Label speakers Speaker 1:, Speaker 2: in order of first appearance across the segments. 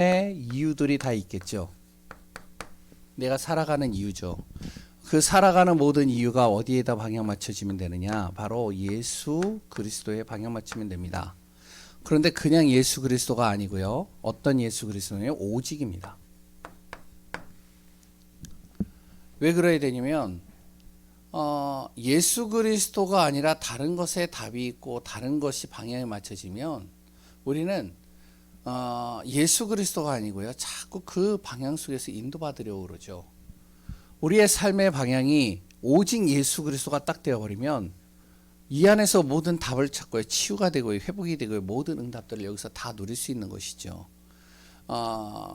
Speaker 1: 이유들이 다 있겠죠. 내가 살아가는 이유죠. 그 살아가는 모든 이유가 어디에다 방향 맞춰지면 되느냐? 바로 예수 그리스도에 방향 맞추면 됩니다. 그런데 그냥 예수 그리스도가 아니고요. 어떤 예수 그리스도냐? 오직입니다. 왜 그래야 되냐면 예수 그리스도가 아니라 다른 것에 답이 있고 다른 것이 방향에 맞춰지면 우리는 예수 그리스도가 아니고요. 자꾸 그 방향 속에서 인도받으려고 그러죠. 우리의 삶의 방향이 오직 예수 그리스도가 딱 되어버리면 이 안에서 모든 답을 찾고요. 치유가 되고요. 회복이 되고요. 모든 응답들을 여기서 다 누릴 수 있는 것이죠.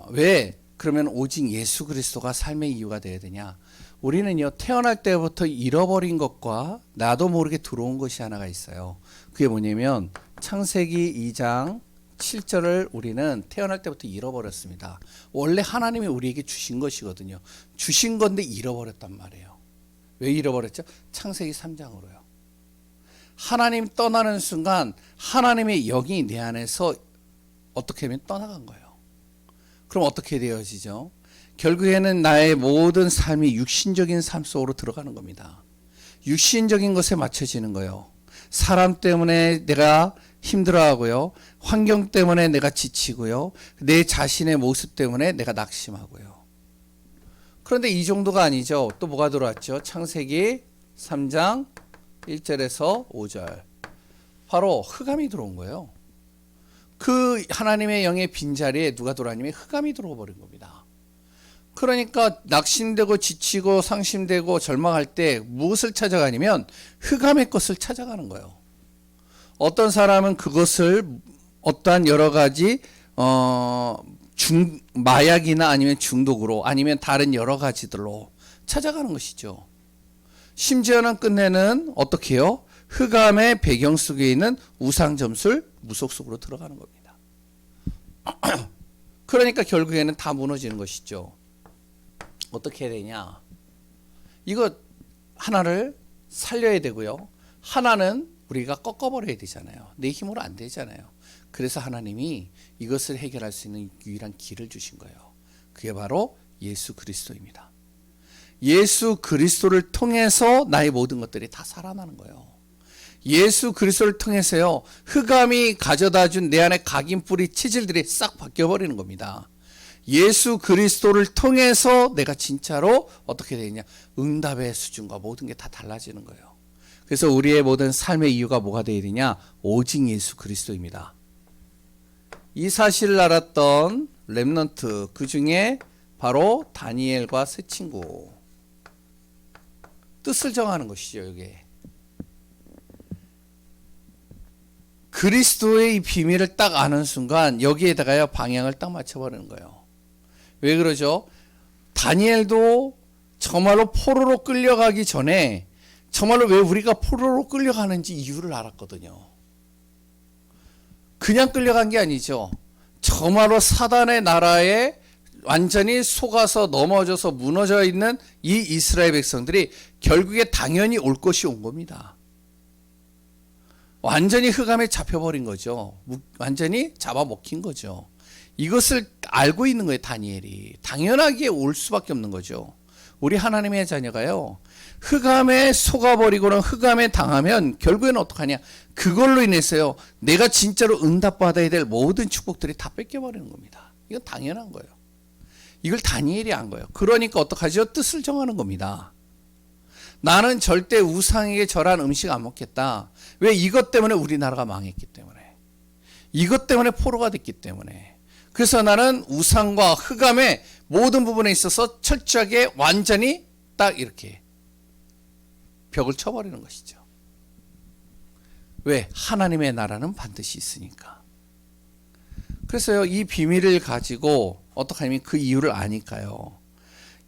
Speaker 1: 왜? 그러면 오직 예수 그리스도가 삶의 이유가 되어야 되냐? 우리는요, 태어날 때부터 잃어버린 것과 나도 모르게 들어온 것이 하나가 있어요. 그게 뭐냐면 창세기 2장 7절을 우리는 태어날 때부터 잃어버렸습니다. 원래 하나님이 우리에게 주신 것이거든요. 주신 건데 잃어버렸단 말이에요. 왜 잃어버렸죠? 창세기 3장으로요. 하나님 떠나는 순간 하나님의 영이 내 안에서 어떻게 하면 떠나간 거예요. 그럼 어떻게 되어지죠? 결국에는 나의 모든 삶이 육신적인 삶 속으로 들어가는 겁니다. 육신적인 것에 맞춰지는 거예요. 사람 때문에 내가 힘들어하고요. 환경 때문에 내가 지치고요. 내 자신의 모습 때문에 내가 낙심하고요. 그런데 이 정도가 아니죠. 또 뭐가 들어왔죠? 창세기 3장 1절에서 5절. 바로 흑암이 들어온 거예요. 그 하나님의 영의 빈자리에 누가 들어왔냐면 흑암이 들어와 버린 겁니다. 그러니까 낙심되고 지치고 상심되고 절망할 때 무엇을 찾아가냐면 흑암의 것을 찾아가는 거예요. 어떤 사람은 그것을 어떠한 여러 가지 마약이나 아니면 중독으로 아니면 다른 여러 가지들로 찾아가는 것이죠. 심지어는 끝내는 어떻게 해요? 흑암의 배경 속에 있는 우상 점술 무속 속으로 들어가는 겁니다. 그러니까 결국에는 다 무너지는 것이죠. 어떻게 해야 되냐? 이거 하나를 살려야 되고요. 하나는 우리가 꺾어버려야 되잖아요. 내 힘으로 안 되잖아요. 그래서 하나님이 이것을 해결할 수 있는 유일한 길을 주신 거예요. 그게 바로 예수 그리스도입니다. 예수 그리스도를 통해서 나의 모든 것들이 다 살아나는 거예요. 예수 그리스도를 통해서요, 흑암이 가져다 준 내 안에 각인뿌리 체질들이 싹 바뀌어버리는 겁니다. 예수 그리스도를 통해서 내가 진짜로 어떻게 되냐? 응답의 수준과 모든 게 다 달라지는 거예요. 그래서 우리의 모든 삶의 이유가 뭐가 되어야 되냐? 오직 예수 그리스도입니다. 이 사실을 알았던 렘넌트, 그 중에 바로 다니엘과 세 친구. 뜻을 정하는 것이죠, 이게. 그리스도의 이 비밀을 딱 아는 순간 여기에다가요 방향을 딱 맞춰버리는 거예요. 왜 그러죠? 다니엘도 정말로 포로로 끌려가기 전에 정말로 왜 우리가 포로로 끌려가는지 이유를 알았거든요. 그냥 끌려간 게 아니죠. 정말로 사단의 나라에 완전히 속아서 넘어져서 무너져 있는 이 이스라엘 백성들이 결국에 당연히 올 것이 온 겁니다. 완전히 흑암에 잡혀버린 거죠. 완전히 잡아먹힌 거죠. 이것을 알고 있는 거예요, 다니엘이. 당연하게 올 수밖에 없는 거죠. 우리 하나님의 자녀가요, 흑암에 속아버리고는 흑암에 당하면 결국에는 어떡하냐? 그걸로 인해서요, 내가 진짜로 응답받아야 될 모든 축복들이 다 뺏겨버리는 겁니다. 이건 당연한 거예요. 이걸 다니엘이 안 거예요. 그러니까 어떡하죠? 뜻을 정하는 겁니다. 나는 절대 우상에게 절한 음식 안 먹겠다. 왜? 이것 때문에 우리나라가 망했기 때문에. 이것 때문에 포로가 됐기 때문에. 그래서 나는 우상과 흑암의 모든 부분에 있어서 철저하게 완전히 딱 이렇게 벽을 쳐버리는 것이죠. 왜? 하나님의 나라는 반드시 있으니까. 그래서요, 이 비밀을 가지고 어떻게 하면 그 이유를 아니까요.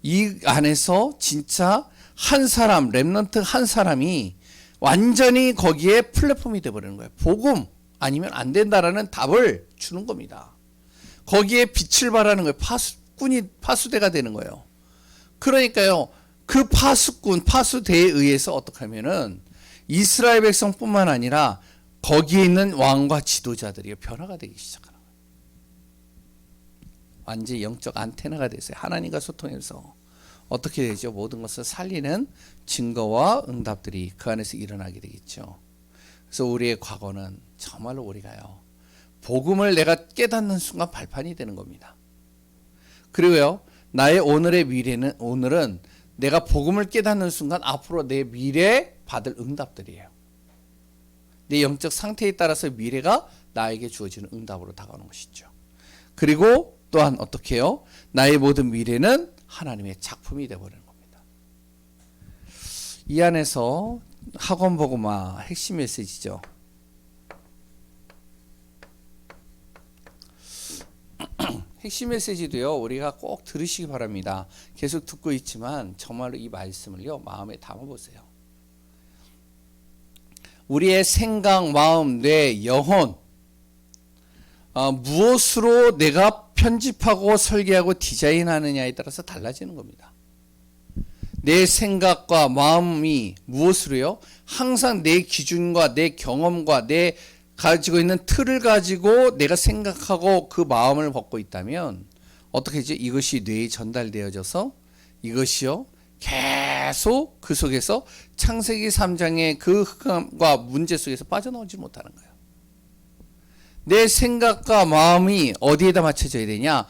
Speaker 1: 이 안에서 진짜 한 사람, 렘넌트 한 사람이 완전히 거기에 플랫폼이 되어버리는 거예요. 복음 아니면 안 된다라는 답을 주는 겁니다. 거기에 빛을 발하는 거예요. 파수대가 되는 거예요. 그러니까요, 그 파수꾼, 파수대에 의해서 어떻게 하면은 이스라엘 백성뿐만 아니라 거기에 있는 왕과 지도자들이 변화가 되기 시작하는 거예요. 완전히 영적 안테나가 됐어요. 하나님과 소통해서 어떻게 되죠? 모든 것을 살리는 증거와 응답들이 그 안에서 일어나게 되겠죠. 그래서 우리의 과거는 정말로 우리가요, 복음을 내가 깨닫는 순간 발판이 되는 겁니다. 그리고요, 나의 오늘의 미래는, 오늘은 내가 복음을 깨닫는 순간 앞으로 내 미래에 받을 응답들이에요. 내 영적 상태에 따라서 미래가 나에게 주어지는 응답으로 다가오는 것이죠. 그리고 또한 어떻게 해요? 나의 모든 미래는 하나님의 작품이 되어버리는 겁니다. 이 안에서 학원 복음화 핵심 메시지죠. 핵심 메시지도요, 우리가 꼭 들으시기 바랍니다. 계속 듣고 있지만 정말로 이 말씀을요, 마음에 담아보세요. 우리의 생각, 마음, 뇌, 영혼, 무엇으로 내가 편집하고 설계하고 디자인하느냐에 따라서 달라지는 겁니다. 내 생각과 마음이 무엇으로요? 항상 내 기준과 내 경험과 내 가지고 있는 틀을 가지고 내가 생각하고 그 마음을 먹고 있다면 어떻게 되죠? 이것이 뇌에 전달되어져서 이것이요, 계속 그 속에서 창세기 3장의 그 흑암과 문제 속에서 빠져나오지 못하는 거예요. 내 생각과 마음이 어디에다 맞춰져야 되냐?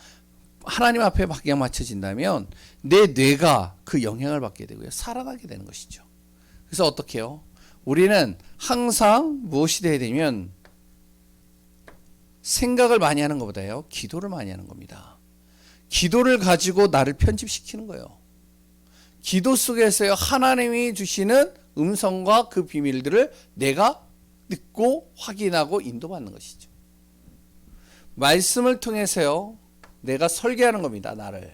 Speaker 1: 하나님 앞에 방향 맞춰진다면 내 뇌가 그 영향을 받게 되고요, 살아나게 되는 것이죠. 그래서 어떻게 해요? 우리는 항상 무엇이 돼야 되면 생각을 많이 하는 것보다요, 기도를 많이 하는 겁니다. 기도를 가지고 나를 편집시키는 거예요. 기도 속에서요, 하나님이 주시는 음성과 그 비밀들을 내가 듣고 확인하고 인도받는 것이죠. 말씀을 통해서요, 내가 설계하는 겁니다. 나를.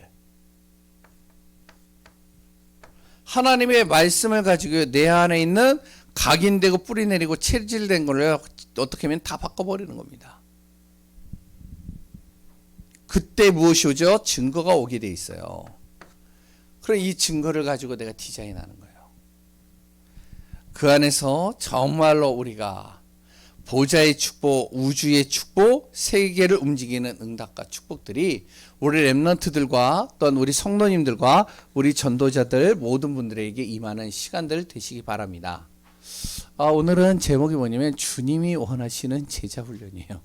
Speaker 1: 하나님의 말씀을 가지고 내 안에 있는 각인되고 뿌리내리고 체질된 걸 어떻게 하면 다 바꿔버리는 겁니다. 그때 무엇이 오죠? 증거가 오게 돼 있어요. 그럼 이 증거를 가지고 내가 디자인하는 거예요. 그 안에서 정말로 우리가 보좌의 축복, 우주의 축복, 세계를 움직이는 응답과 축복들이 우리 렘넌트들과 또한 우리 성도님들과 우리 전도자들 모든 분들에게 임하는 시간들 되시기 바랍니다. 오늘은 제목이 뭐냐면 주님이 원하시는 제자 훈련이에요.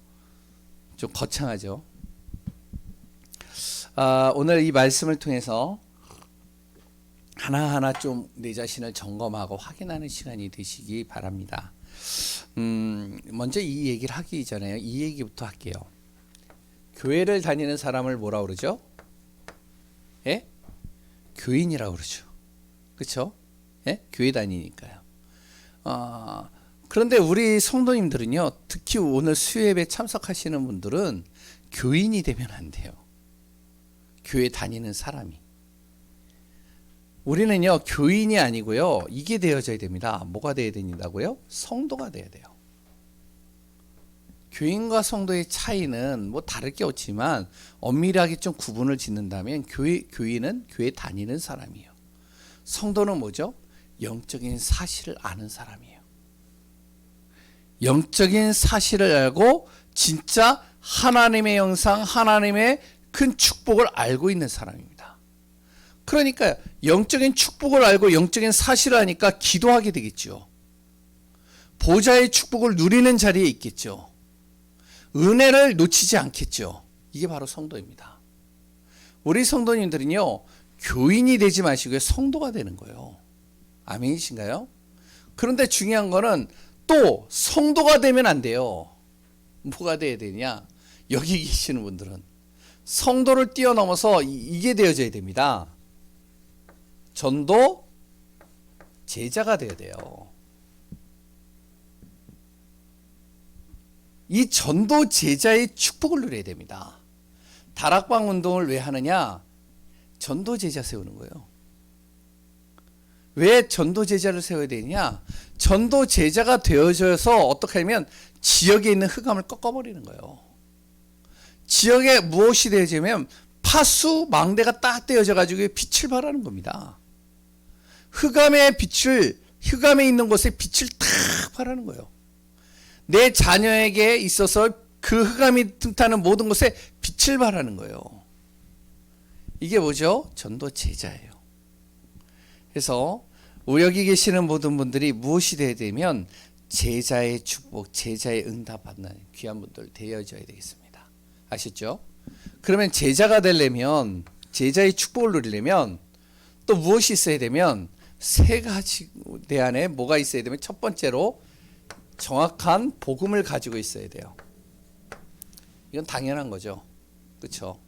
Speaker 1: 좀 거창하죠. 오늘 이 말씀을 통해서 하나하나 좀 내 자신을 점검하고 확인하는 시간이 되시기 바랍니다. 먼저 이 얘기를 하기 전에 이 얘기부터 할게요. 교회를 다니는 사람을 뭐라 그러죠? 예? 교인이라고 그러죠. 그렇죠? 예? 교회 다니니까요. 그런데 우리 성도님들은요, 특히 오늘 수요예배 참석하시는 분들은 교인이 되면 안 돼요. 교회 다니는 사람이. 우리는요, 교인이 아니고요, 이게 되어져야 됩니다. 뭐가 되어야 된다고요? 성도가 되어야 돼요. 교인과 성도의 차이는 뭐 다를 게 없지만 엄밀하게 좀 구분을 짓는다면 교인은 교회 다니는 사람이에요. 성도는 뭐죠? 영적인 사실을 아는 사람이에요. 영적인 사실을 알고 진짜 하나님의 영상, 하나님의 큰 축복을 알고 있는 사람입니다. 그러니까 영적인 축복을 알고 영적인 사실을 아니까 기도하게 되겠죠. 보좌의 축복을 누리는 자리에 있겠죠. 은혜를 놓치지 않겠죠. 이게 바로 성도입니다. 우리 성도님들은요, 교인이 되지 마시고요, 성도가 되는 거예요. 아멘이신가요? 그런데 중요한 거는 또 성도가 되면 안 돼요. 뭐가 돼야 되냐? 여기 계시는 분들은 성도를 뛰어넘어서 이게 되어져야 됩니다. 전도 제자가 되어야 돼요. 이 전도 제자의 축복을 누려야 됩니다. 다락방 운동을 왜 하느냐? 전도 제자 세우는 거예요. 왜 전도 제자를 세워야 되냐? 전도 제자가 되어져서 어떻게 하면 지역에 있는 흑암을 꺾어버리는 거예요. 지역에 무엇이 되어지면 파수 망대가 딱 떼어져 가지고 빛을 발하는 겁니다. 흑암에 있는 곳에 빛을 탁 발하는 거예요. 내 자녀에게 있어서 그 흑암이 틈타는 모든 곳에 빛을 발하는 거예요. 이게 뭐죠? 전도 제자예요. 그래서 여기 계시는 모든 분들이 무엇이 되어야 되면 제자의 축복, 제자의 응답받는 귀한 분들 되어져야 되겠습니다. 아시죠? 그러면 제자가 되려면, 제자의 축복을 누리려면 또 무엇이 있어야 되면 세 가지 내 안에 뭐가 있어야 되면, 첫 번째로 정확한 복음을 가지고 있어야 돼요. 이건 당연한 거죠. 그렇죠?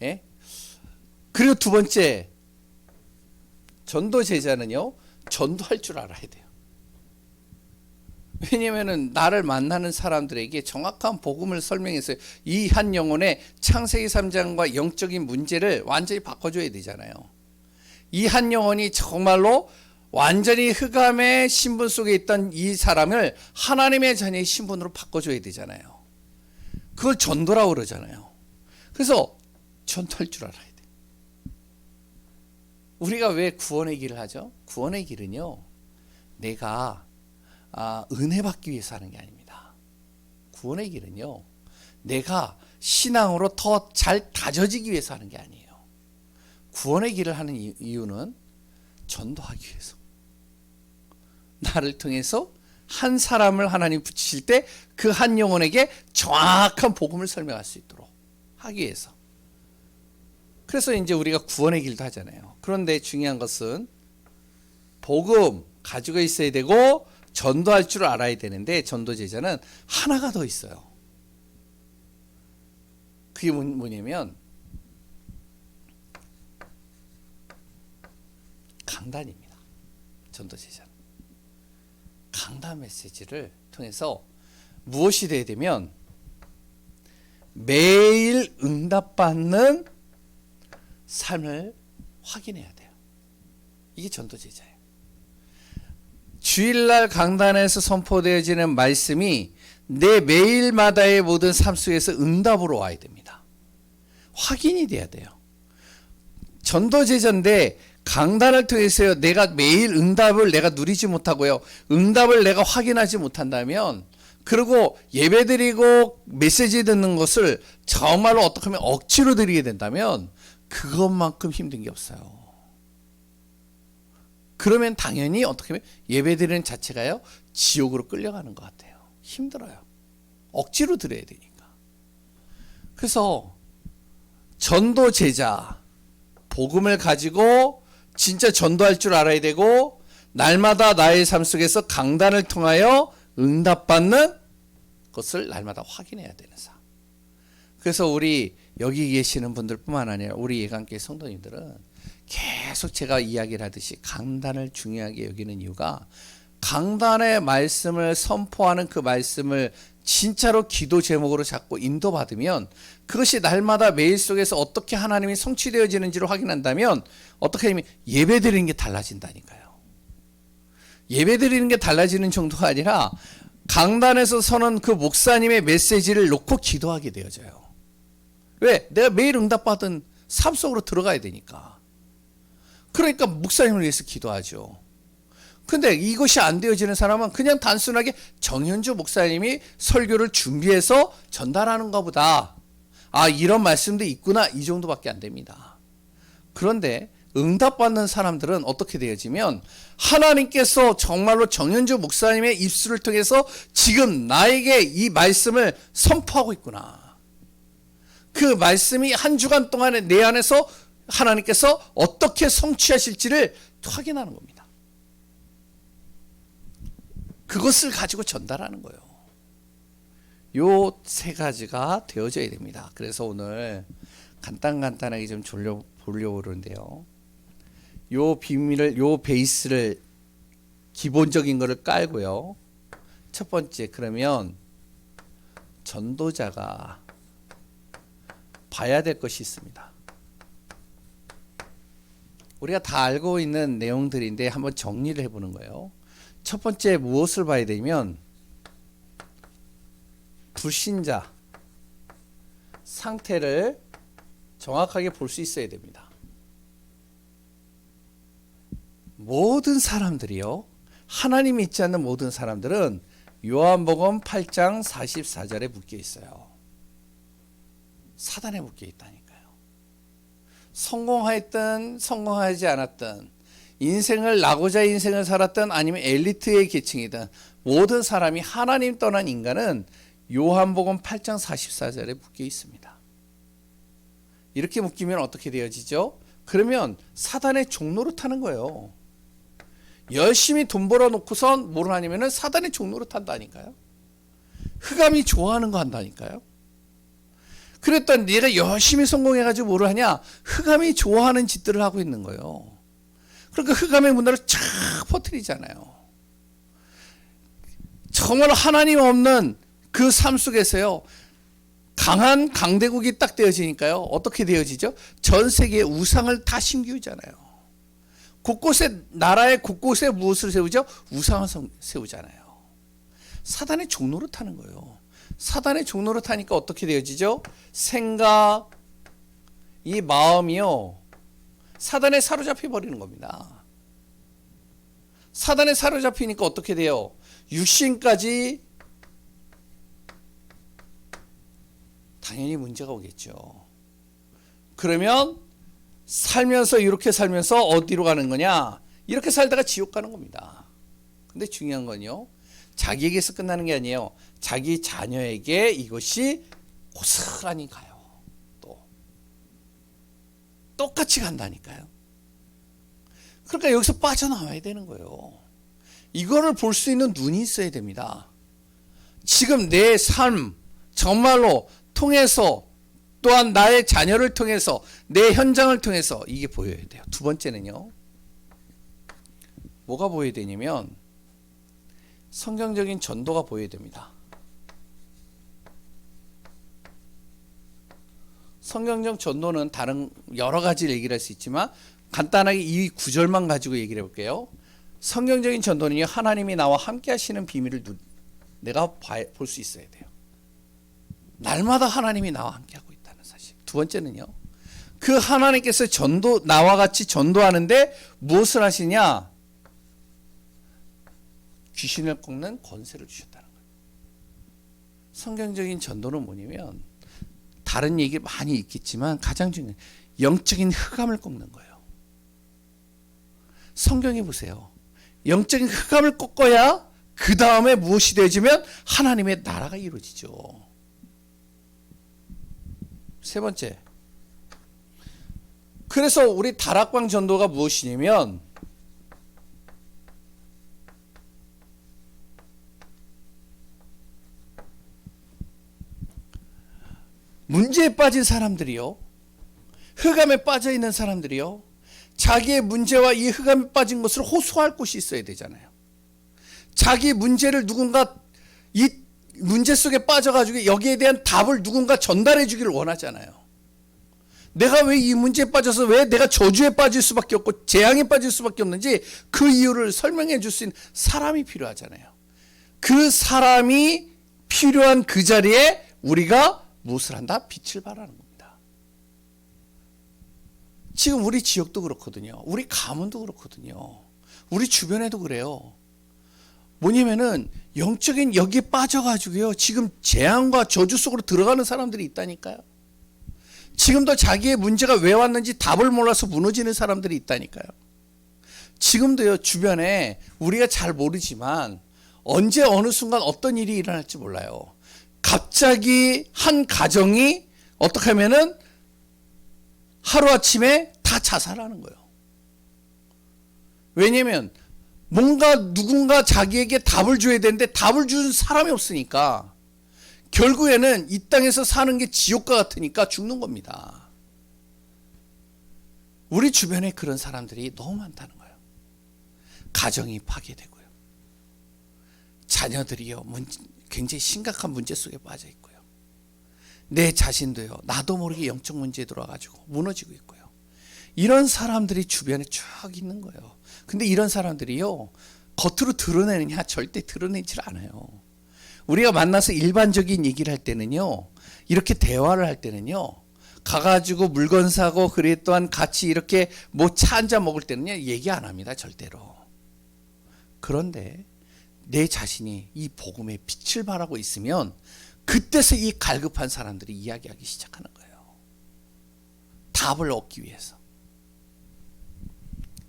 Speaker 1: 예? 그리고 두 번째, 전도 제자는요, 전도할 줄 알아야 돼요. 왜냐면은 나를 만나는 사람들에게 정확한 복음을 설명해서 이 한 영혼의 창세기 3장과 영적인 문제를 완전히 바꿔줘야 되잖아요. 이 한 영혼이 정말로 완전히 흑암의 신분 속에 있던 이 사람을 하나님의 자녀의 신분으로 바꿔줘야 되잖아요. 그걸 전도라고 그러잖아요. 그래서 전도할 줄 알아야 돼요. 우리가 왜 구원의 길을 하죠? 구원의 길은요, 내가 은혜 받기 위해서 하는 게 아닙니다. 구원의 길은요, 내가 신앙으로 더 잘 다져지기 위해서 하는 게 아니에요. 구원의 길을 하는 이유는 전도하기 위해서, 나를 통해서 한 사람을 하나님 붙이실 때 그 한 영혼에게 정확한 복음을 설명할 수 있도록 하기 위해서. 그래서 이제 우리가 구원의 길도 하잖아요. 그런데 중요한 것은 복음 가지고 있어야 되고 전도할 줄 알아야 되는데, 전도 제자는 하나가 더 있어요. 그게 뭐냐면 강단입니다. 전도 제자는 강단 메시지를 통해서 무엇이 돼야 되면 매일 응답받는 삶을 확인해야 돼요. 이게 전도 제자예요. 주일날 강단에서 선포되어지는 말씀이 내 매일마다의 모든 삶 속에서 응답으로 와야 됩니다. 확인이 돼야 돼요. 전도 제자인데 강단을 통해서 내가 매일 응답을 내가 누리지 못하고요, 응답을 내가 확인하지 못한다면, 그리고 예배드리고 메시지 듣는 것을 정말로 어떻게 하면 억지로 드리게 된다면 그것만큼 힘든 게 없어요. 그러면 당연히 어떻게 하면 예배드리는 자체가요, 지옥으로 끌려가는 것 같아요. 힘들어요. 억지로 드려야 되니까. 그래서 전도 제자, 복음을 가지고 진짜 전도할 줄 알아야 되고, 날마다 나의 삶 속에서 강단을 통하여 응답받는 것을 날마다 확인해야 되는 삶. 그래서 우리 여기 계시는 분들뿐만 아니라 우리 예강교회 성도님들은 계속 제가 이야기를 하듯이 강단을 중요하게 여기는 이유가, 강단의 말씀을 선포하는 그 말씀을 진짜로 기도 제목으로 잡고 인도받으면 그것이 날마다 매일 속에서 어떻게 하나님이 성취되어지는지를 확인한다면 어떻게 하면 예배드리는 게 달라진다니까요. 예배드리는 게 달라지는 정도가 아니라 강단에서 서는 그 목사님의 메시지를 놓고 기도하게 되어져요. 왜? 내가 매일 응답받은 삶 속으로 들어가야 되니까. 그러니까 목사님을 위해서 기도하죠. 근데 이것이 안 되어지는 사람은 그냥 단순하게 정현주 목사님이 설교를 준비해서 전달하는가 보다, 이런 말씀도 있구나, 이 정도밖에 안 됩니다. 그런데 응답받는 사람들은 어떻게 되어지면 하나님께서 정말로 정현주 목사님의 입술을 통해서 지금 나에게 이 말씀을 선포하고 있구나, 그 말씀이 한 주간 동안에 내 안에서 하나님께서 어떻게 성취하실지를 확인하는 겁니다. 그것을 가지고 전달하는 거예요. 요 세 가지가 되어져야 됩니다. 그래서 오늘 간단하게 좀 보려고 그러는데요. 요 비밀을, 요 베이스를, 기본적인 거를 깔고요. 첫 번째, 그러면 전도자가 봐야 될 것이 있습니다. 우리가 다 알고 있는 내용들인데 한번 정리를 해보는 거예요. 첫 번째, 무엇을 봐야 되면 불신자 상태를 정확하게 볼 수 있어야 됩니다. 모든 사람들이요, 하나님 믿지 않는 모든 사람들은 요한복음 8장 44절에 묶여 있어요. 사단에 묶여 있다니까요. 성공했든 성공하지 않았든 인생을 나고자 인생을 살았든 아니면 엘리트의 계층이든 모든 사람이 하나님 떠난 인간은 요한복음 8장 44절에 묶여 있습니다. 이렇게 묶이면 어떻게 되어지죠? 그러면 사단의 종로로 타는 거예요. 열심히 돈 벌어놓고선 뭘 하냐면 사단의 종로로 탄다니까요. 흑암이 좋아하는 거 한다니까요. 그랬더니 내가 열심히 성공해가지고 뭘 하냐? 흑암이 좋아하는 짓들을 하고 있는 거예요. 그러니까 흑암의 문화를 쫙 퍼뜨리잖아요. 정말 하나님 없는 그 삶 속에서요, 강한 강대국이 딱 되어지니까요, 어떻게 되어지죠? 전 세계에 우상을 다 심기우잖아요. 곳곳에, 나라의 곳곳에 무엇을 세우죠? 우상을 세우잖아요. 사단의 종로로 타는 거예요. 사단의 종로로 타니까 어떻게 되어지죠? 생각, 이 마음이요, 사단에 사로잡혀 버리는 겁니다. 사단에 사로잡히니까 어떻게 돼요? 육신까지 당연히 문제가 오겠죠. 그러면 살면서 이렇게 살면서 어디로 가는 거냐? 이렇게 살다가 지옥 가는 겁니다. 근데 중요한 건요, 자기에게서 끝나는 게 아니에요. 자기 자녀에게 이것이 고스란히 가요. 또 똑같이 간다니까요. 그러니까 여기서 빠져나와야 되는 거예요. 이거를 볼 수 있는 눈이 있어야 됩니다. 지금 내 삶 정말로 통해서, 또한 나의 자녀를 통해서, 내 현장을 통해서 이게 보여야 돼요. 두 번째는요, 뭐가 보여야 되냐면 성경적인 전도가 보여야 됩니다. 성경적 전도는 다른 여러 가지를 얘기를 할 수 있지만 간단하게 이 구절만 가지고 얘기를 해볼게요. 성경적인 전도는요, 하나님이 나와 함께 하시는 비밀을 내가 볼 수 있어야 돼요. 날마다 하나님이 나와 함께 하고 있다는 사실. 두 번째는요, 그 하나님께서 나와 같이 전도하는데 무엇을 하시냐? 귀신을 꺾는 권세를 주셨다는 거예요. 성경적인 전도는 뭐냐면, 다른 얘기 많이 있겠지만 가장 중요한 영적인 흑암을 꺾는 거예요. 성경에 보세요. 영적인 흑암을 꺾어야 그 다음에 무엇이 되어지면 하나님의 나라가 이루어지죠. 세 번째, 그래서 우리 다락방 전도가 무엇이냐면, 문제에 빠진 사람들이요, 흑암에 빠져 있는 사람들이요, 자기의 문제와 이 흑암에 빠진 것을 호소할 곳이 있어야 되잖아요. 자기 문제를 누군가 이 문제 속에 빠져가지고 여기에 대한 답을 누군가 전달해 주기를 원하잖아요. 내가 왜 이 문제에 빠져서 왜 내가 저주에 빠질 수밖에 없고 재앙에 빠질 수밖에 없는지 그 이유를 설명해 줄 수 있는 사람이 필요하잖아요. 그 사람이 필요한 그 자리에 우리가 무엇을 한다? 빛을 발하는 겁니다. 지금 우리 지역도 그렇거든요. 우리 가문도 그렇거든요. 우리 주변에도 그래요. 뭐냐면은 영적인 여기에 빠져가지고요, 지금 재앙과 저주 속으로 들어가는 사람들이 있다니까요. 지금도 자기의 문제가 왜 왔는지 답을 몰라서 무너지는 사람들이 있다니까요. 지금도요, 주변에 우리가 잘 모르지만 언제 어느 순간 어떤 일이 일어날지 몰라요. 갑자기 한 가정이 어떻게 하면은 하루아침에 다 자살하는 거예요. 왜냐면 뭔가 누군가 자기에게 답을 줘야 되는데 답을 준 사람이 없으니까 결국에는 이 땅에서 사는 게 지옥과 같으니까 죽는 겁니다. 우리 주변에 그런 사람들이 너무 많다는 거예요. 가정이 파괴되고요, 자녀들이요 굉장히 심각한 문제 속에 빠져 있고요, 내 자신도요 나도 모르게 영적 문제에 들어와가지고 무너지고 있고요. 이런 사람들이 주변에 쭉 있는 거예요. 근데 이런 사람들이요 겉으로 드러내느냐? 절대 드러내질 않아요. 우리가 만나서 일반적인 얘기를 할 때는요, 이렇게 대화를 할 때는요, 가가지고 물건 사고 그래 또한 같이 이렇게 뭐 차 한잔 먹을 때는요 얘기 안 합니다, 절대로. 그런데 내 자신이 이 복음의 빛을 발하고 있으면 그때서 이 갈급한 사람들이 이야기하기 시작하는 거예요. 다 답을 얻기 위해서.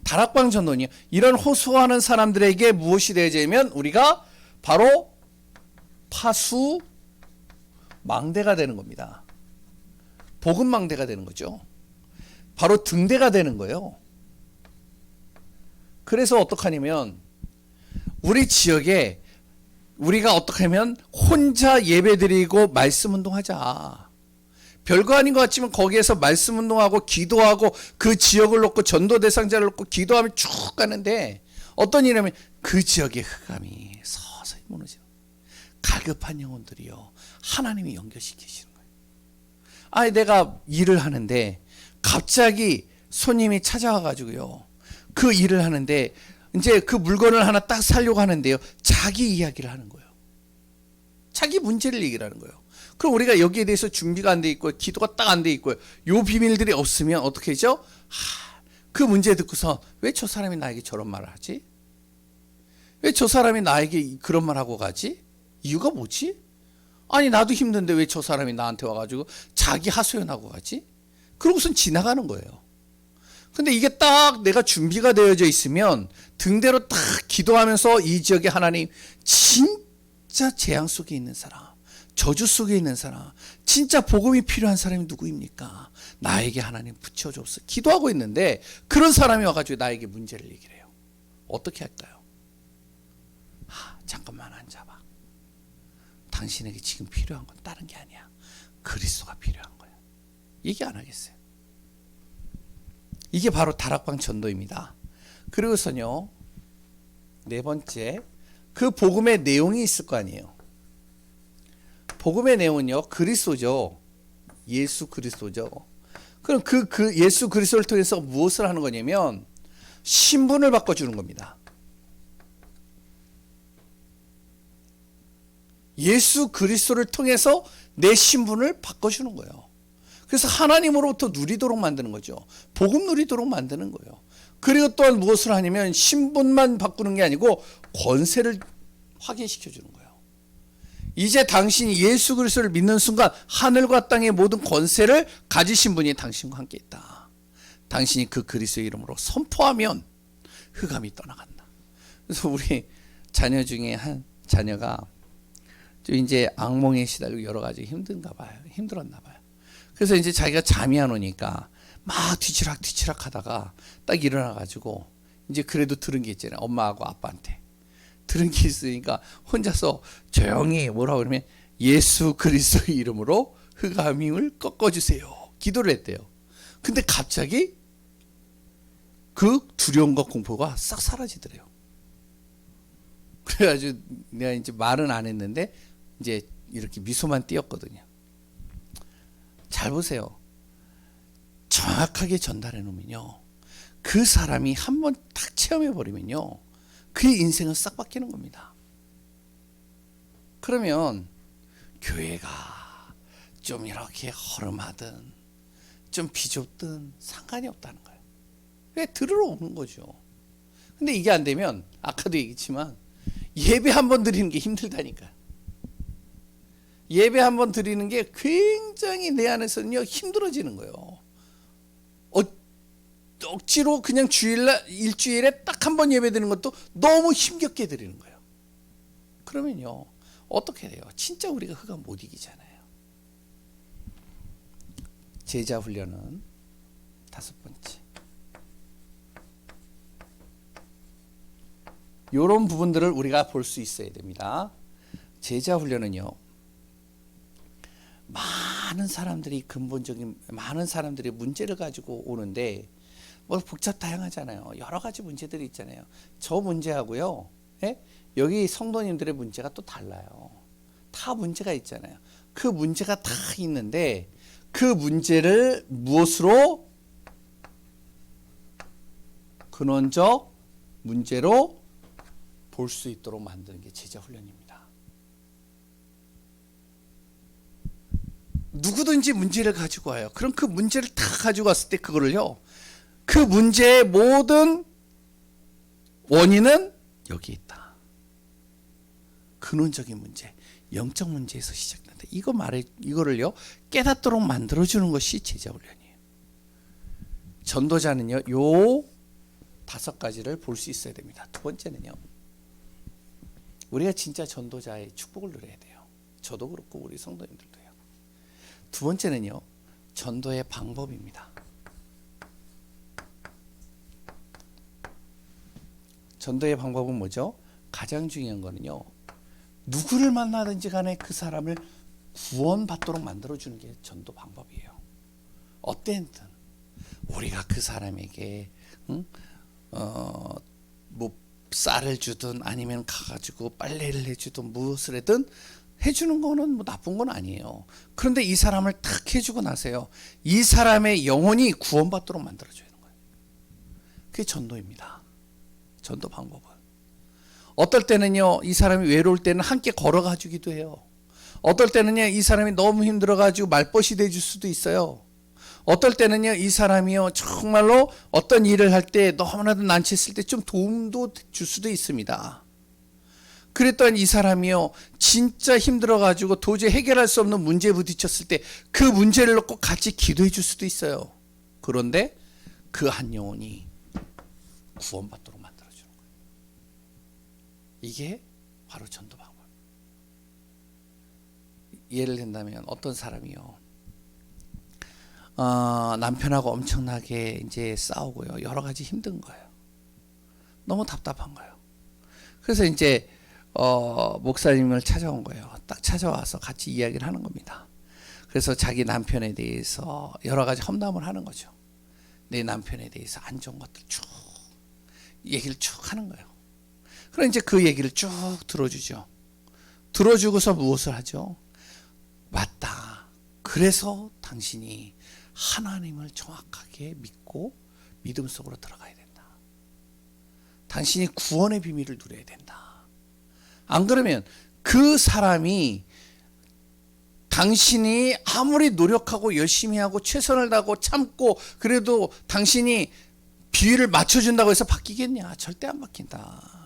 Speaker 1: 다락방 전도는요, 이런 호소하는 사람들에게 무엇이 되어지면 우리가 바로 파수 망대가 되는 겁니다. 복음 망대가 되는 거죠. 바로 등대가 되는 거예요. 그래서 어떡하냐면 우리 지역에 우리가 어떻게 하면 혼자 예배드리고 말씀 운동하자. 별거 아닌 것 같지만 거기에서 말씀 운동하고 기도하고 그 지역을 놓고 전도 대상자를 놓고 기도하면 쭉 가는데 어떤 일이냐면 그 지역의 흑암이 서서히 무너지는 갈급한 영혼들이요, 하나님이 연결시키시는 거예요. 아니 내가 일을 하는데 갑자기 손님이 찾아와 가지고요, 그 일을 하는데 이제 그 물건을 하나 딱 사려고 하는데요, 자기 이야기를 하는 거예요. 자기 문제를 얘기를 하는 거예요. 그럼 우리가 여기에 대해서 준비가 안 돼 있고 기도가 딱 안 돼 있고요, 요 비밀들이 없으면 어떻게 하죠? 그 문제 듣고서 왜 저 사람이 나에게 저런 말을 하지? 왜 저 사람이 나에게 그런 말 하고 가지? 이유가 뭐지? 아니 나도 힘든데 왜 저 사람이 나한테 와가지고 자기 하소연하고 가지? 그러고선 지나가는 거예요. 근데 이게 딱 내가 준비가 되어져 있으면 등대로 딱 기도하면서 이 지역에 하나님, 진짜 재앙 속에 있는 사람, 저주 속에 있는 사람, 진짜 복음이 필요한 사람이 누구입니까? 나에게 하나님 붙여줘서 기도하고 있는데 그런 사람이 와가지고 나에게 문제를 얘기를 해요. 어떻게 할까요? 잠깐만 앉아봐. 당신에게 지금 필요한 건 다른 게 아니야. 그리스도가 필요한 거야. 얘기 안 하겠어요. 이게 바로 다락방 전도입니다. 그리고서요, 네 번째, 그 복음의 내용이 있을 거 아니에요. 복음의 내용은요, 그리스도죠. 예수 그리스도죠. 그럼 그 예수 그리스도를 통해서 무엇을 하는 거냐면 신분을 바꿔주는 겁니다. 예수 그리스도를 통해서 내 신분을 바꿔주는 거예요. 그래서 하나님으로부터 누리도록 만드는 거죠. 복음 누리도록 만드는 거예요. 그리고 또한 무엇을 하냐면 신분만 바꾸는 게 아니고 권세를 확인시켜 주는 거예요. 이제 당신이 예수 그리스도를 믿는 순간 하늘과 땅의 모든 권세를 가지신 분이 당신과 함께 있다. 당신이 그 그리스도의 이름으로 선포하면 흑암이 떠나간다. 그래서 우리 자녀 중에 한 자녀가 좀 이제 악몽에 시달리고 여러 가지 힘든가 봐요. 힘들었나 봐요. 그래서 이제 자기가 잠이 안 오니까 막 뒤치락 하다가 딱 일어나 가지고 이제 그래도 들은 게 있잖아요. 엄마하고 아빠한테 들은 게 있으니까 혼자서 조용히 뭐라고 그러면 예수 그리스도의 이름으로 흑암을 꺾어주세요. 기도를 했대요. 근데 갑자기 그 두려움과 공포가 싹 사라지더래요. 그래가지고 내가 이제 말은 안 했는데 이제 이렇게 미소만 띄었거든요. 잘 보세요. 정확하게 전달해 놓으면요, 그 사람이 한번 딱 체험해 버리면요, 그의 인생은 싹 바뀌는 겁니다. 그러면 교회가 좀 이렇게 허름하든 좀 비좁든 상관이 없다는 거예요. 왜 들으러 오는 거죠. 근데 이게 안 되면 아까도 얘기했지만 예배 한 번 드리는 게 힘들다니까요. 예배 한 번 드리는 게 굉장히 내 안에서는요 힘들어지는 거예요. 억지로 그냥 일주일에 딱 한 번 예배 드리는 것도 너무 힘겹게 드리는 거예요. 그러면요 어떻게 돼요? 진짜 우리가 흑암 못 이기잖아요. 제자 훈련은 다섯 번째. 이런 부분들을 우리가 볼 수 있어야 됩니다. 제자 훈련은요, 많은 사람들이 많은 사람들이 문제를 가지고 오는데 뭐 복잡 다양하잖아요. 여러 가지 문제들이 있잖아요. 저 문제하고요, 예? 여기 성도님들의 문제가 또 달라요. 다 문제가 있잖아요. 그 문제가 다 있는데 그 문제를 무엇으로 근원적 문제로 볼 수 있도록 만드는 게 제자 훈련입니다. 누구든지 문제를 가지고 와요. 그럼 그 문제를 다 가지고 왔을 때 그거를요, 그 문제의 모든 원인은 여기 있다. 근원적인 문제, 영적 문제에서 시작된다. 이거를요 깨닫도록 만들어주는 것이 제자 훈련이에요. 전도자는요, 요 5가지를 볼 수 있어야 됩니다. 두 번째는요, 우리가 진짜 전도자의 축복을 누려야 돼요. 저도 그렇고 우리 성도님들도요. 두 번째는요, 전도의 방법입니다. 전도의 방법은 뭐죠? 가장 중요한 거는요, 누구를 만나든지 간에 그 사람을 구원받도록 만들어주는 게 전도 방법이에요. 어땠든 우리가 그 사람에게 뭐 쌀을 주든 아니면 가가지고 빨래를 해주든 무엇을 하든 해주는 거는 뭐 나쁜 건 아니에요. 그런데 이 사람을 탁 해주고 나서요, 이 사람의 영혼이 구원받도록 만들어줘야 하는 거예요. 그게 전도입니다. 전도 방법은. 어떨 때는요, 이 사람이 외로울 때는 함께 걸어가 주기도 해요. 어떨 때는요, 이 사람이 너무 힘들어가지고 말벗이 돼줄 수도 있어요. 어떨 때는요, 이 사람이요, 정말로 어떤 일을 할 때 너무나도 난처했을 때 좀 도움도 줄 수도 있습니다. 그랬더니 이 사람이요, 진짜 힘들어가지고 도저히 해결할 수 없는 문제에 부딪혔을 때 그 문제를 놓고 같이 기도해 줄 수도 있어요. 그런데 그 한 영혼이 구원받도록 만들어주는 거예요. 이게 바로 전도 방법. 예를 든다면 어떤 사람이요, 남편하고 엄청나게 이제 싸우고요, 여러 가지 힘든 거예요. 너무 답답한 거예요. 그래서 이제 목사님을 찾아온 거예요. 딱 찾아와서 같이 이야기를 하는 겁니다. 그래서 자기 남편에 대해서 여러 가지 험담을 하는 거죠. 내 남편에 대해서 안 좋은 것들 쭉 얘기를 쭉 하는 거예요. 그럼 이제 그 얘기를 쭉 들어주죠. 들어주고서 무엇을 하죠? 맞다. 그래서 당신이 하나님을 정확하게 믿고 믿음 속으로 들어가야 된다. 당신이 구원의 비밀을 누려야 된다. 안 그러면 그 사람이 당신이 아무리 노력하고 열심히 하고 최선을 다하고 참고 그래도 당신이 비위를 맞춰준다고 해서 바뀌겠냐? 절대 안 바뀐다.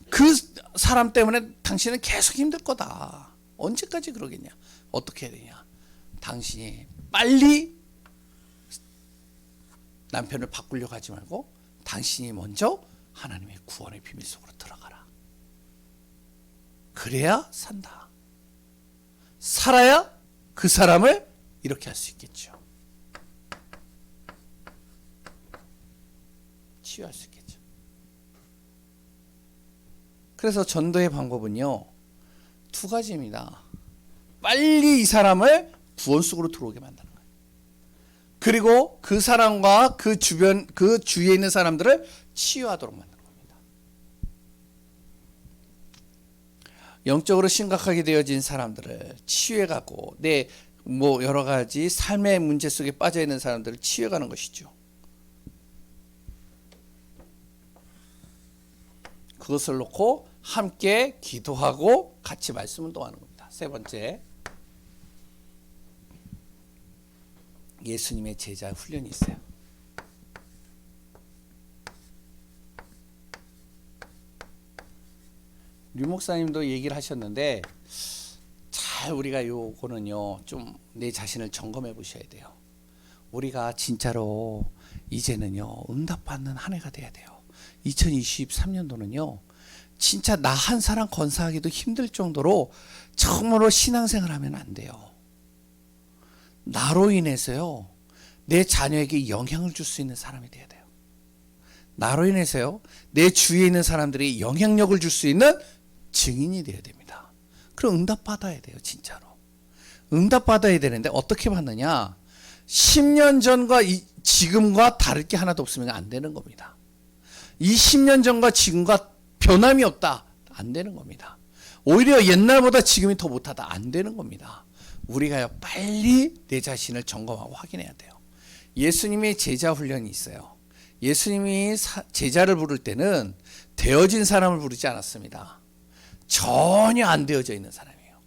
Speaker 1: 그 사람 때문에 당신은 계속 힘들 거다. 언제까지 그러겠냐? 어떻게 해야 되냐? 당신이 빨리 남편을 바꾸려고 하지 말고 당신이 먼저 하나님의 구원의 비밀 속으로 들어가라. 그래야 산다. 살아야 그 사람을 이렇게 할 수 있겠죠. 치유할 수 있겠죠. 그래서 전도의 방법은요, 2가지입니다. 빨리 이 사람을 구원 속으로 들어오게 만드는 거예요. 그리고 그 사람과 그 주변, 그 주위에 있는 사람들을 치유하도록 만드는 겁니다. 영적으로 심각하게 되어진 사람들을 치유해가고 뭐 여러 가지 삶의 문제 속에 빠져 있는 사람들을 치유해가는 것이죠. 그것을 놓고 함께 기도하고 같이 말씀 운동하는 겁니다. 3번째, 예수님의 제자 훈련이 있어요. 류 목사님도 얘기를 하셨는데, 잘 우리가 요거는요, 좀 내 자신을 점검해 보셔야 돼요. 우리가 진짜로 이제는요, 응답받는 한 해가 돼야 돼요. 2023년도는요, 진짜 나 한 사람 건사하기도 힘들 정도로 정말로 신앙생활 하면 안 돼요. 나로 인해서요, 내 자녀에게 영향을 줄 수 있는 사람이 돼야 돼요. 나로 인해서요, 내 주위에 있는 사람들이 영향력을 줄 수 있는 증인이 돼야 됩니다. 그럼 응답받아야 돼요, 진짜로. 응답받아야 되는데 어떻게 받느냐? 10년 전과 지금과 다를 게 하나도 없으면 안 되는 겁니다. 이 10년 전과 지금과 변함이 없다, 안 되는 겁니다. 오히려 옛날보다 지금이 더 못하다, 안 되는 겁니다. 우리가 빨리 내 자신을 점검하고 확인해야 돼요. 예수님의 제자 훈련이 있어요. 예수님이 제자를 부를 때는 되어진 사람을 부르지 않았습니다. 전혀 안 되어져 있는 사람이에요.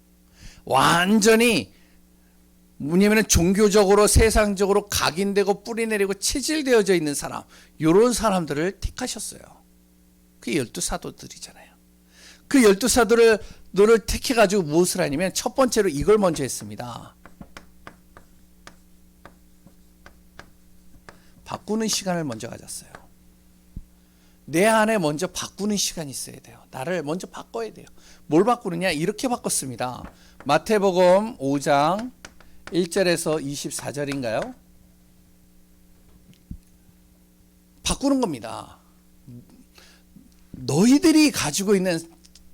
Speaker 1: 완전히 뭐냐면 종교적으로 세상적으로 각인되고 뿌리내리고 체질되어져 있는 사람, 이런 사람들을 택하셨어요. 그게 12사도들이잖아요. 그 12사도를 택해가지고 무엇을 하냐면 첫 번째로 이걸 먼저 했습니다. 바꾸는 시간을 먼저 가졌어요. 내 안에 먼저 바꾸는 시간이 있어야 돼요. 나를 먼저 바꿔야 돼요. 뭘 바꾸느냐? 이렇게 바꿨습니다. 마태복음 5장 1절에서 24절인가요? 바꾸는 겁니다. 너희들이 가지고 있는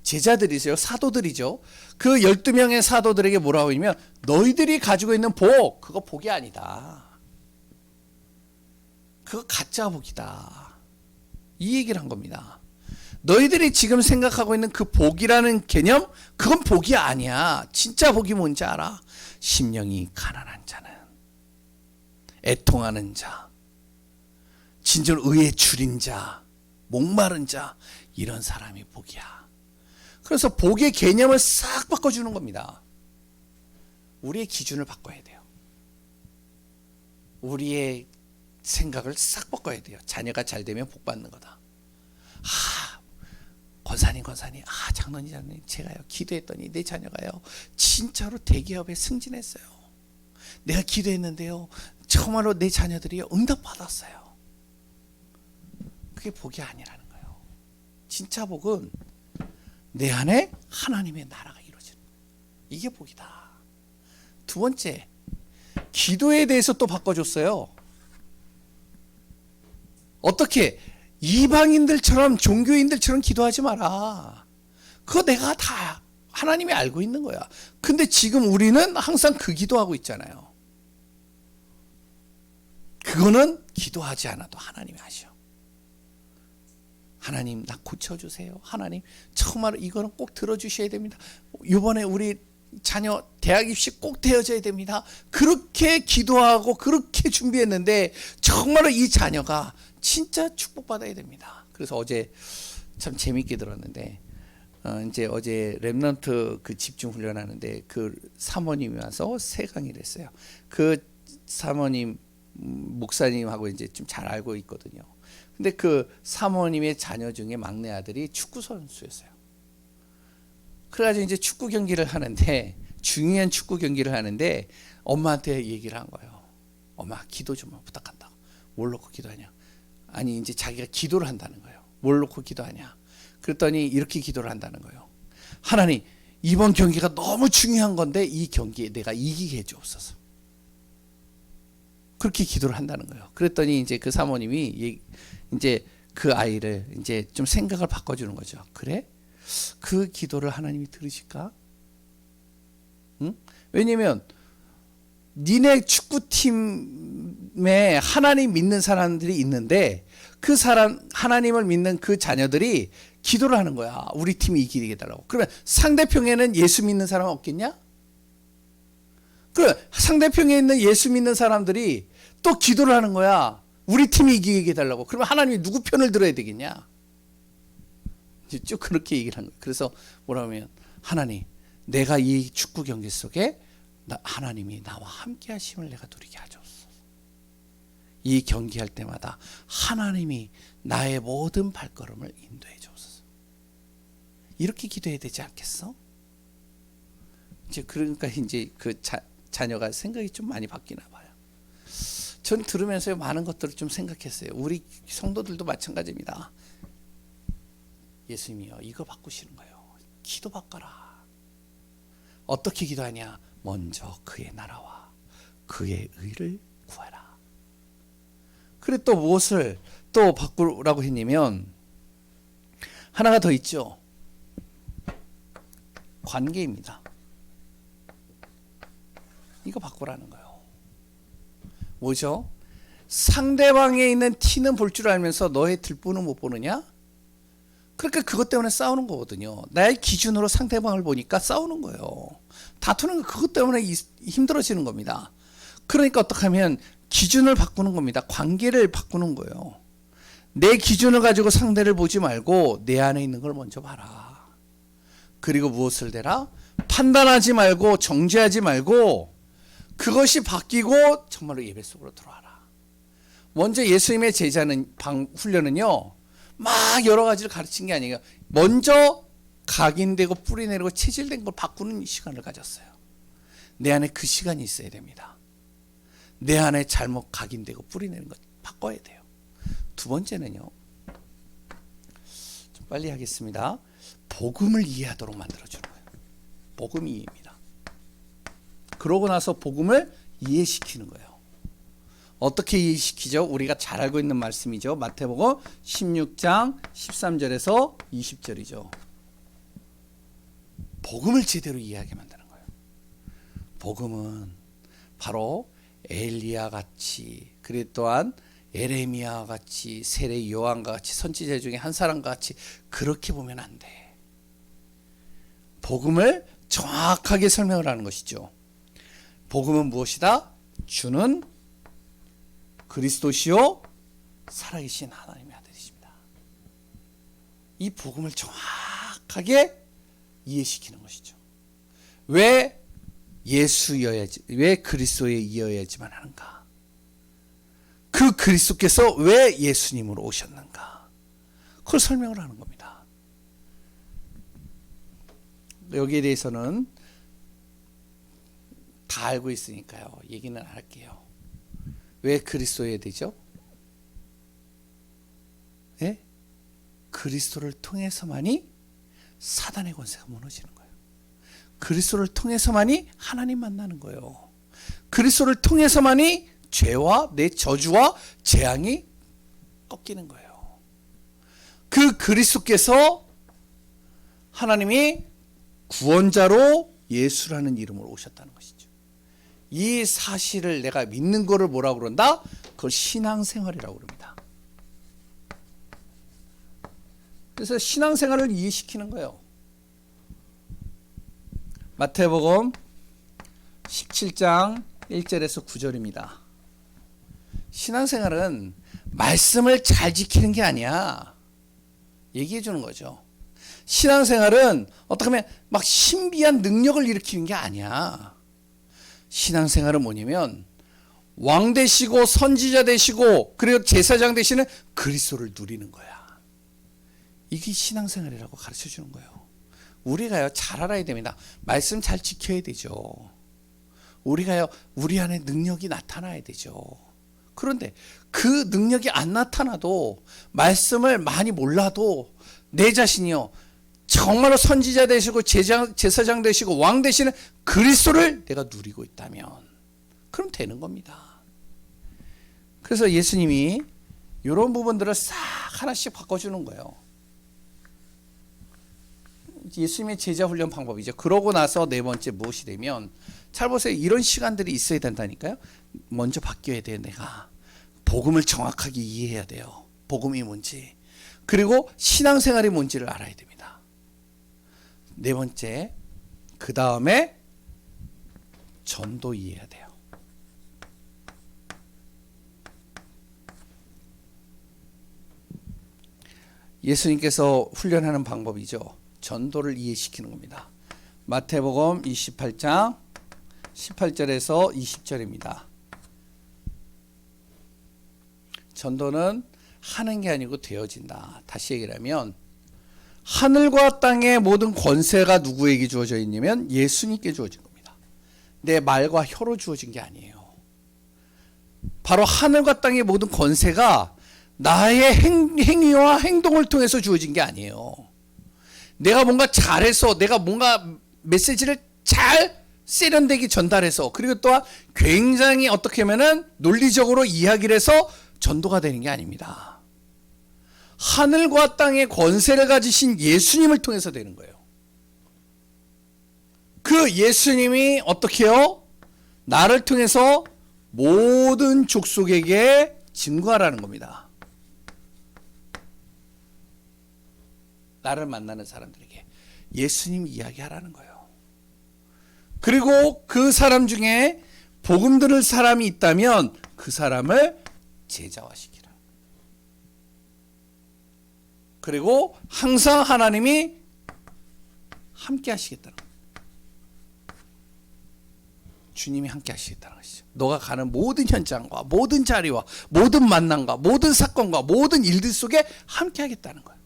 Speaker 1: 제자들이세요. 사도들이죠. 그 12명의 사도들에게 뭐라고 하냐면 너희들이 가지고 있는 복, 그거 복이 아니다. 그거 가짜 복이다. 이 얘기를 한 겁니다. 너희들이 지금 생각하고 있는 그 복이라는 개념, 그건 복이 아니야. 진짜 복이 뭔지 알아? 심령이 가난한 자는, 애통하는 자, 진정 의에 줄인 자, 목마른 자, 이런 사람이 복이야. 그래서 복의 개념을 싹 바꿔주는 겁니다. 우리의 기준을 바꿔야 돼요. 우리의 생각을 싹 바꿔야 돼요. 자녀가 잘 되면 복 받는 거다. 권사님, 장로님, 제가요 기도했더니 내 자녀가요 진짜로 대기업에 승진했어요. 내가 기도했는데요 정말로 내 자녀들이요 응답 받았어요. 그게 복이 아니라는 거예요. 진짜 복은 내 안에 하나님의 나라가 이루어지는 거예요. 이게 복이다. 두 번째, 기도에 대해서 또 바꿔줬어요. 어떻게? 이방인들처럼 종교인들처럼 기도하지 마라. 그거 내가 다 하나님이 알고 있는 거야. 근데 지금 우리는 항상 그 기도하고 있잖아요. 그거는 기도하지 않아도 하나님이 아셔. 하나님 나 고쳐주세요. 하나님 정말 이거는 꼭 들어주셔야 됩니다. 이번에 우리 자녀 대학 입시 꼭 되어져야 됩니다. 그렇게 기도하고 그렇게 준비했는데 정말로 이 자녀가 진짜 축복받아야 됩니다. 그래서 어제 참 재밌게 들었는데 이제 어제 렘넌트 그 집중 훈련하는데 그 사모님이 와서 세 강의를 했어요. 그 사모님 목사님하고 이제 좀 잘 알고 있거든요. 근데 그 사모님의 자녀 중에 막내 아들이 축구 선수였어요. 그래가지고 이제 축구 경기를 하는데 중요한 축구 경기를 하는데 엄마한테 얘기를 한 거예요. 엄마 기도 좀 부탁한다고. 뭘 놓고 기도하냐? 아니 이제 자기가 기도를 한다는 거예요. 뭘 놓고 기도하냐? 그랬더니 이렇게 기도를 한다는 거예요. 하나님 이번 경기가 너무 중요한 건데 이 경기에 내가 이기게 해주옵소서. 그렇게 기도를 한다는 거예요. 그랬더니 이제 그 사모님이 이제 그 아이를 이제 좀 생각을 바꿔주는 거죠. 그래? 그 기도를 하나님이 들으실까? 응? 왜냐면 니네 축구팀에 하나님 믿는 사람들이 있는데 그 사람 하나님을 믿는 그 자녀들이 기도를 하는 거야. 우리 팀이 이기게 해달라고. 그러면 상대편에는 예수 믿는 사람 없겠냐? 그 상대편에 있는 예수 믿는 사람들이 또 기도를 하는 거야. 우리 팀이 이기게 해달라고. 그러면 하나님이 누구 편을 들어야 되겠냐? 이제 쭉 그렇게 얘기를 하는 거예요. 그래서 뭐라 하면 하나님 내가 이 축구 경기 속에 하나님이 나와 함께 하심을 내가 누리게 하소서. 이 경기할 때마다 하나님이 나의 모든 발걸음을 인도해 주옵소서. 이렇게 기도해야 되지 않겠어? 이제 그러니까 이제 그 자녀가 생각이 좀 많이 바뀌나 봐요. 전 들으면서 많은 것들을 좀 생각했어요. 우리 성도들도 마찬가지입니다. 예수님이요 이거 바꾸시는 거예요. 기도 바꿔라. 어떻게 기도하냐? 먼저 그의 나라와 그의 의를 구하라. 그래 또 무엇을 또 바꾸라고 했냐면 하나가 더 있죠. 관계입니다. 이거 바꾸라는 거예요. 뭐죠? 상대방에 있는 티는 볼 줄 알면서 너의 들보는 못 보느냐? 그러니까 그것 때문에 싸우는 거거든요. 나의 기준으로 상대방을 보니까 싸우는 거예요. 다투는 거 그것 때문에 힘들어지는 겁니다. 그러니까 어떻게 하면 기준을 바꾸는 겁니다. 관계를 바꾸는 거예요. 내 기준을 가지고 상대를 보지 말고 내 안에 있는 걸 먼저 봐라. 그리고 무엇을 대라? 판단하지 말고 정죄하지 말고 그것이 바뀌고 정말로 예배 속으로 들어와라. 먼저 예수님의 제자는 훈련은요. 막 여러 가지를 가르친 게 아니에요. 먼저 각인되고 뿌리내리고 체질된 걸 바꾸는 시간을 가졌어요. 내 안에 그 시간이 있어야 됩니다. 내 안에 잘못 각인되고 뿌리내린 것 바꿔야 돼요. 두 번째는요. 좀 빨리 하겠습니다. 복음을 이해하도록 만들어주는 거예요. 복음 이해입니다. 그러고 나서 복음을 이해시키는 거예요. 어떻게 이해시키죠? 우리가 잘 알고 있는 말씀이죠. 마태복음 16장 13절에서 20절이죠. 복음을 제대로 이해하게 만드는 거예요. 복음은 바로 엘리야 같이, 그리고 또한 에레미야 같이, 세례 요한과 같이, 선지자 중에 한 사람과 같이 그렇게 보면 안 돼. 복음을 정확하게 설명을 하는 것이죠. 복음은 무엇이다? 주는 그리스도시요 살아계신 하나님의 아들이십니다. 이 복음을 정확하게 이해시키는 것이죠. 왜 예수여야지, 왜 그리스도에 이어야지만 하는가? 그 그리스도께서 왜 예수님으로 오셨는가? 그걸 설명을 하는 겁니다. 여기에 대해서는 다 알고 있으니까요. 얘기는 안 할게요. 왜 그리스도여야 되죠? 예? 그리스도를 통해서만이 사단의 권세가 무너지는 거예요. 그리스도를 통해서만이 하나님 만나는 거예요. 그리스도를 통해서만이 죄와 내 저주와 재앙이 꺾이는 거예요. 그 그리스도께서 하나님이 구원자로 예수라는 이름으로 오셨다는 것이죠. 이 사실을 내가 믿는 거를 뭐라고 그런다? 그걸 신앙생활이라고 그럽니다. 그래서 신앙생활을 이해시키는 거예요. 마태복음 17장 1절에서 9절입니다. 신앙생활은 말씀을 잘 지키는 게 아니야. 얘기해 주는 거죠. 신앙생활은 어떻게 하면 막 신비한 능력을 일으키는 게 아니야. 신앙생활은 뭐냐면 왕 되시고 선지자 되시고 그리고 제사장 되시는 그리스도를 누리는 거야. 이게 신앙생활이라고 가르쳐 주는 거예요. 우리가요 잘 알아야 됩니다. 말씀 잘 지켜야 되죠. 우리가요 우리 안에 능력이 나타나야 되죠. 그런데 그 능력이 안 나타나도 말씀을 많이 몰라도 내 자신이요 정말로 선지자 되시고 제사장 되시고 왕 되시는 그리스도를 내가 누리고 있다면 그럼 되는 겁니다. 그래서 예수님이 이런 부분들을 싹 하나씩 바꿔주는 거예요. 예수님의 제자 훈련 방법이죠. 그러고 나서 네 번째 무엇이 되면 잘 보세요. 이런 시간들이 있어야 된다니까요. 먼저 바뀌어야 돼요. 내가 복음을 정확하게 이해해야 돼요. 복음이 뭔지 그리고 신앙생활이 뭔지를 알아야 됩니다. 네 번째 그 다음에 전도 이해해야 돼요. 예수님께서 훈련하는 방법이죠. 전도를 이해시키는 겁니다. 마태복음 28장 18절에서 20절입니다. 전도는 하는 게 아니고 되어진다. 다시 얘기를 하면 하늘과 땅의 모든 권세가 누구에게 주어져 있냐면 예수님께 주어진 겁니다. 내 말과 혀로 주어진 게 아니에요. 바로 하늘과 땅의 모든 권세가 나의 행위와 행동을 통해서 주어진 게 아니에요. 내가 뭔가 잘해서 내가 뭔가 메시지를 잘 세련되게 전달해서 그리고 또한 굉장히 어떻게 하면은 논리적으로 이야기를 해서 전도가 되는 게 아닙니다. 하늘과 땅의 권세를 가지신 예수님을 통해서 되는 거예요. 그 예수님이 어떻게 해요? 나를 통해서 모든 족속에게 증거하라는 겁니다. 나를 만나는 사람들에게 예수님 이야기하라는 거예요. 그리고 그 사람 중에 복음 들을 사람이 있다면 그 사람을 제자화시키라. 그리고 항상 하나님이 함께 하시겠다는 거예요. 주님이 함께 하시겠다는 것이죠. 너가 가는 모든 현장과 모든 자리와 모든 만남과 모든 사건과 모든 일들 속에 함께 하겠다는 거예요.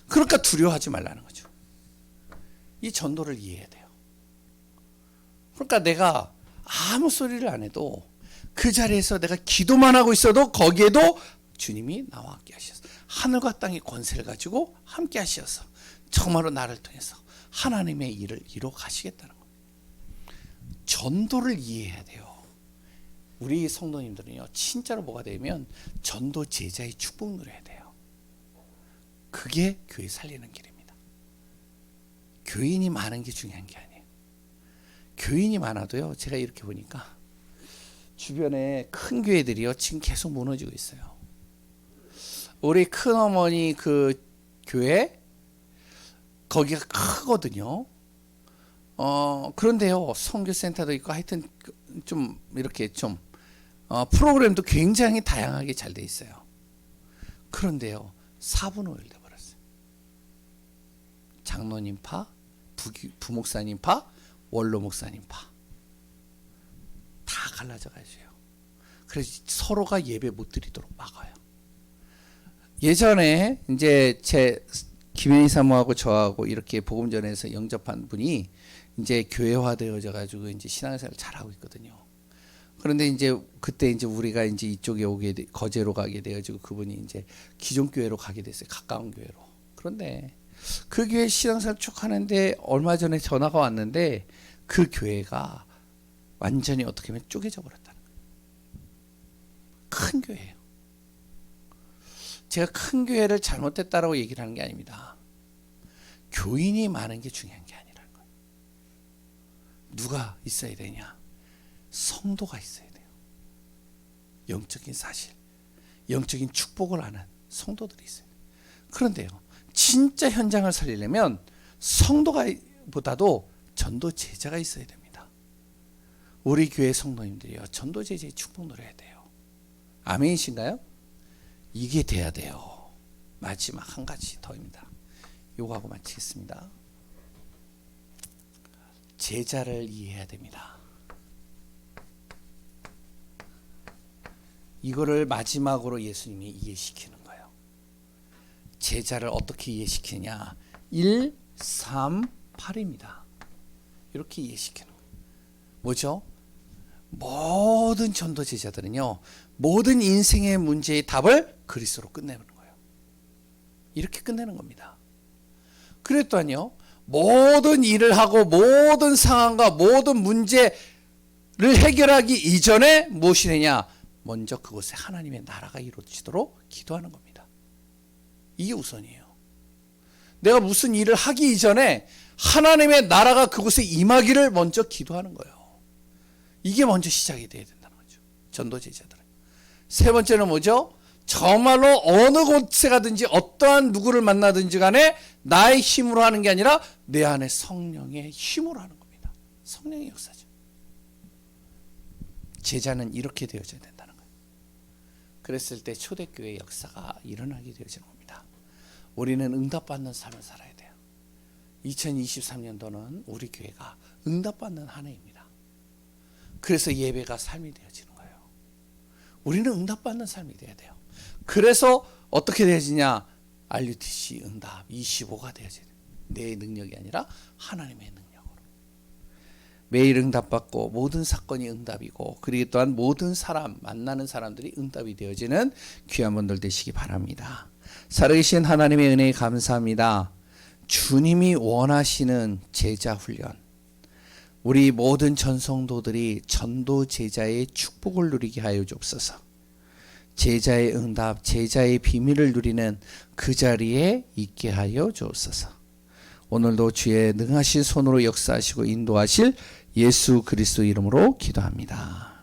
Speaker 1: 그러니까 두려워하지 말라는 거죠. 이 전도를 이해해야 돼요. 그러니까 내가 아무 소리를 안 해도 그 자리에서 내가 기도만 하고 있어도 거기에도 주님이 나와 함께 하셔서 하늘과 땅의 권세를 가지고 함께 하셔서 정말로 나를 통해서 하나님의 일을 이루어 가시겠다는 겁니다. 전도를 이해해야 돼요. 우리 성도님들은요, 진짜로 뭐가 되면 전도 제자의 축복 누려야 돼요. 그게 교회 살리는 길입니다. 교인이 많은 게 중요한 게 아니에요. 교인이 많아도요, 제가 이렇게 보니까 주변에 큰 교회들이요, 지금 계속 무너지고 있어요. 우리 큰어머니 그 교회, 거기가 크거든요. 그런데요, 선교센터도 있고 하여튼 좀 이렇게 좀 프로그램도 굉장히 다양하게 잘 돼 있어요. 그런데요, 4분의 1 돼버렸어요. 장로님 파, 부목사님 파, 원로 목사님 파. 다 갈라져 가지고요. 그래서 서로가 예배 못 드리도록 막아요. 예전에 이제 제 김현희 사모하고 저하고 이렇게 복음전에서 영접한 분이 이제 교회화되어져 가지고 이제 신앙생활을 잘하고 있거든요. 그런데 이제 그때 이제 우리가 이제 이쪽에 거제로 가게 되어지고 그분이 이제 기존 교회로 가게 됐어요. 가까운 교회로. 그런데 그 교회 신앙생활 쭉 하는데 얼마 전에 전화가 왔는데 그 교회가 완전히 어떻게 보면 쪼개져 버렸다는 거예요. 큰 교회예요. 제가 큰 교회를 잘못됐다라고 얘기를 하는 게 아닙니다. 교인이 많은 게 중요한 게 아니라는 거예요. 누가 있어야 되냐? 성도가 있어야 돼요. 영적인 사실, 영적인 축복을 아는 성도들이 있어요. 그런데요, 진짜 현장을 살리려면 성도가 보다도 전도 제자가 있어야 됩니다. 우리 교회 성도님들이요, 전도 제자의 축복 누려야 돼요. 아멘이신가요? 이게 돼야 돼요. 마지막 한 가지 더입니다. 요거 하고 마치겠습니다. 제자를 이해해야 됩니다. 이거를 마지막으로 예수님이 이해시키는 거예요. 제자를 어떻게 이해시키냐? 1, 3, 8입니다. 이렇게 이해시키는 거예요. 뭐죠? 모든 전도 제자들은요, 모든 인생의 문제의 답을 그리스도로 끝내는 거예요. 이렇게 끝내는 겁니다. 그랬더니요, 모든 일을 하고 모든 상황과 모든 문제를 해결하기 이전에 무엇이 되냐? 먼저 그곳에 하나님의 나라가 이루어지도록 기도하는 겁니다. 이게 우선이에요. 내가 무슨 일을 하기 이전에 하나님의 나라가 그곳에 임하기를 먼저 기도하는 거예요. 이게 먼저 시작이 돼야 된다는 거죠. 전도 제자들은. 세 번째는 뭐죠? 정말로 어느 곳에 가든지 어떠한 누구를 만나든지 간에 나의 힘으로 하는 게 아니라 내 안에 성령의 힘으로 하는 겁니다. 성령의 역사죠. 제자는 이렇게 되어져야 된다는 거예요. 그랬을 때 초대교회의 역사가 일어나게 되어지는 겁니다. 우리는 응답받는 삶을 살아야 돼요. 2023년도는 우리 교회가 응답받는 한 해입니다. 그래서 예배가 삶이 되어지는 거예요. 우리는 응답받는 삶이 돼야 돼요. 그래서 어떻게 되어지냐? RUTC 응답 25가 되어져야 돼요. 내 능력이 아니라 하나님의 능력으로. 매일 응답받고 모든 사건이 응답이고, 그리고 또한 모든 사람, 만나는 사람들이 응답이 되어지는 귀한 분들 되시기 바랍니다. 살아계신 하나님의 은혜에 감사합니다. 주님이 원하시는 제자 훈련, 우리 모든 전성도들이 전도 제자의 축복을 누리게 하여 주옵소서. 제자의 응답, 제자의 비밀을 누리는 그 자리에 있게 하여 주옵소서. 오늘도 주의 능하신 손으로 역사하시고 인도하실 예수 그리스도 이름으로 기도합니다.